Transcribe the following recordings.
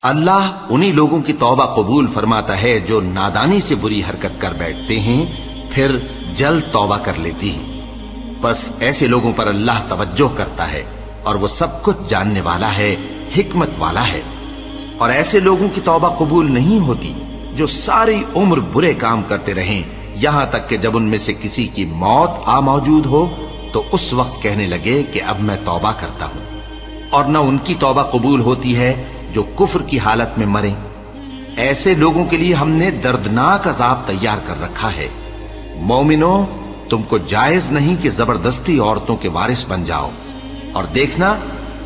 اللہ انہی لوگوں کی توبہ قبول فرماتا ہے جو نادانی سے بری حرکت کر بیٹھتے ہیں پھر جلد توبہ کر لیتی ہیں، بس ایسے لوگوں پر اللہ توجہ کرتا ہے اور وہ سب کچھ جاننے والا ہے، حکمت والا ہے۔ اور ایسے لوگوں کی توبہ قبول نہیں ہوتی جو ساری عمر برے کام کرتے رہیں، یہاں تک کہ جب ان میں سے کسی کی موت آ موجود ہو تو اس وقت کہنے لگے کہ اب میں توبہ کرتا ہوں۔ اور نہ ان کی توبہ قبول ہوتی ہے جو کفر کی حالت میں مریں۔ ایسے لوگوں کے لیے ہم نے دردناک عذاب تیار کر رکھا ہے۔ مومنو، تم کو جائز نہیں کہ زبردستی عورتوں کے وارث بن جاؤ، اور دیکھنا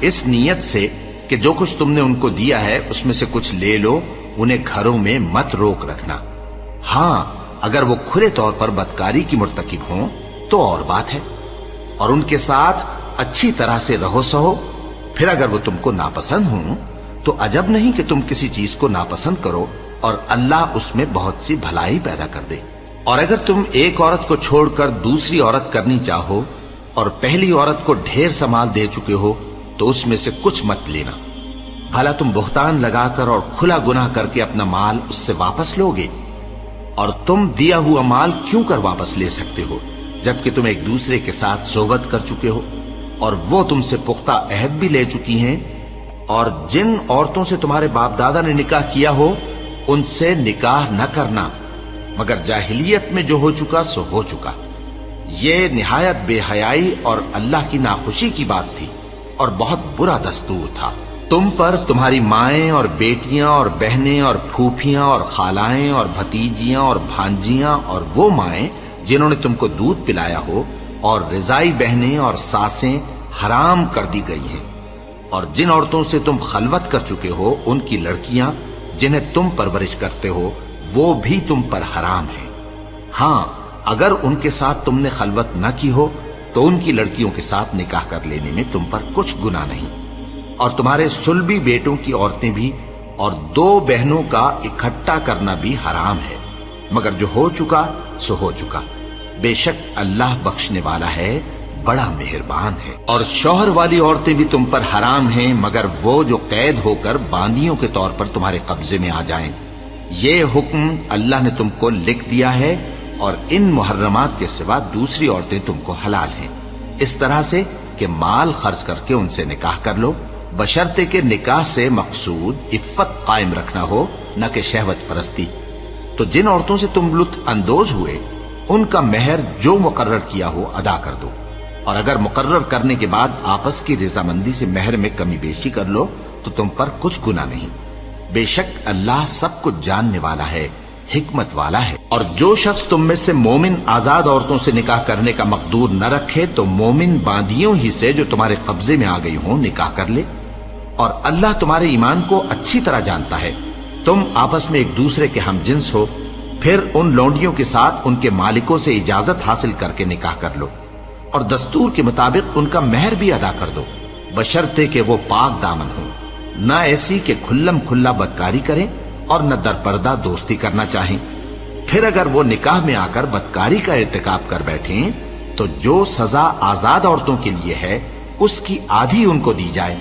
اس نیت سے کہ جو کچھ تم نے ان کو دیا ہے اس میں سے کچھ لے لو، انہیں گھروں میں مت روک رکھنا۔ ہاں، اگر وہ کھلے طور پر بدکاری کی مرتکب ہوں تو اور بات ہے، اور ان کے ساتھ اچھی طرح سے رہو سہو۔ پھر اگر وہ تم کو ناپسند ہوں تو عجب نہیں کہ تم کسی چیز کو ناپسند کرو اور اللہ اس میں بہت سی بھلائی پیدا کر دے۔ اور اگر تم ایک عورت کو چھوڑ کر دوسری عورت کرنی چاہو اور پہلی عورت کو ڈھیر سا مال دے چکے ہو تو اس میں سے کچھ مت لینا، بھلا تم بہتان لگا کر اور کھلا گناہ کر کے اپنا مال اس سے واپس لوگے؟ اور تم دیا ہوا مال کیوں کر واپس لے سکتے ہو جبکہ تم ایک دوسرے کے ساتھ صحبت کر چکے ہو اور وہ تم سے پختہ عہد بھی لے چکی ہیں؟ اور جن عورتوں سے تمہارے باپ دادا نے نکاح کیا ہو ان سے نکاح نہ کرنا مگر جاہلیت میں جو ہو چکا سو ہو چکا۔ یہ نہایت بے حیائی اور اللہ کی ناخوشی کی بات تھی اور بہت برا دستور تھا۔ تم پر تمہاری مائیں اور بیٹیاں اور بہنیں اور پھوپھیاں اور خالائیں اور بھتیجیاں اور بھانجیاں اور وہ مائیں جنہوں نے تم کو دودھ پلایا ہو اور رضائی بہنیں اور ساسیں حرام کر دی گئی ہیں، اور جن عورتوں سے تم خلوت کر چکے ہو ان کی لڑکیاں جنہیں تم پرورش کرتے ہو وہ بھی تم پر حرام ہیں۔ ہاں، اگر ان کے ساتھ تم نے خلوت نہ کی ہو تو ان کی لڑکیوں کے ساتھ نکاح کر لینے میں تم پر کچھ گناہ نہیں۔ اور تمہارے صلبی بیٹوں کی عورتیں بھی اور دو بہنوں کا اکٹھا کرنا بھی حرام ہے، مگر جو ہو چکا سو ہو چکا۔ بے شک اللہ بخشنے والا ہے، بڑا مہربان ہے۔ اور شوہر والی عورتیں بھی تم پر حرام ہیں مگر وہ جو قید ہو کر باندیوں کے طور پر تمہارے قبضے میں آ جائیں۔ یہ حکم اللہ نے تم کو لکھ دیا ہے، اور ان محرمات کے سوا دوسری عورتیں تم کو حلال ہیں، اس طرح سے کہ مال خرچ کر کے ان سے نکاح کر لو، بشرطے کہ نکاح سے مقصود عفت قائم رکھنا ہو نہ کہ شہوت پرستی۔ تو جن عورتوں سے تم لطف اندوز ہوئے ان کا مہر جو مقرر کیا ہو ادا کر دو، اور اگر مقرر کرنے کے بعد آپس کی رضامندی سے مہر میں کمی بیشی کر لو تو تم پر کچھ گناہ نہیں۔ بے شک اللہ سب کچھ جاننے والا ہے، حکمت والا ہے۔ اور جو شخص تم میں سے مومن آزاد عورتوں سے نکاح کرنے کا مقدور نہ رکھے تو مومن باندیوں ہی سے جو تمہارے قبضے میں آ گئی ہوں نکاح کر لے، اور اللہ تمہارے ایمان کو اچھی طرح جانتا ہے۔ تم آپس میں ایک دوسرے کے ہم جنس ہو، پھر ان لونڈیوں کے ساتھ ان کے مالکوں سے اجازت حاصل کر کے نکاح کر لو، اور دستور کے مطابق ان کا مہر بھی ادا کر دو، بشرطے کہ وہ پاک دامن ہوں، نہ ایسی کہ کھلم کھلا بدکاری کریں اور نہ درپردہ دوستی کرنا چاہیں۔ پھر اگر وہ نکاح میں آ کر بدکاری کا ارتکاب کر بیٹھیں تو جو سزا آزاد عورتوں کے لیے ہے اس کی آدھی ان کو دی جائے۔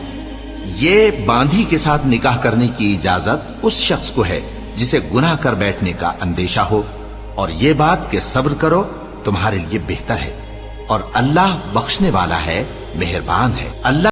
یہ باندھی کے ساتھ نکاح کرنے کی اجازت اس شخص کو ہے جسے گناہ کر بیٹھنے کا اندیشہ ہو، اور یہ بات کہ صبر کرو تمہارے لیے بہتر ہے، اور اللہ بخشنے والا ہے، مہربان ہے۔ اللہ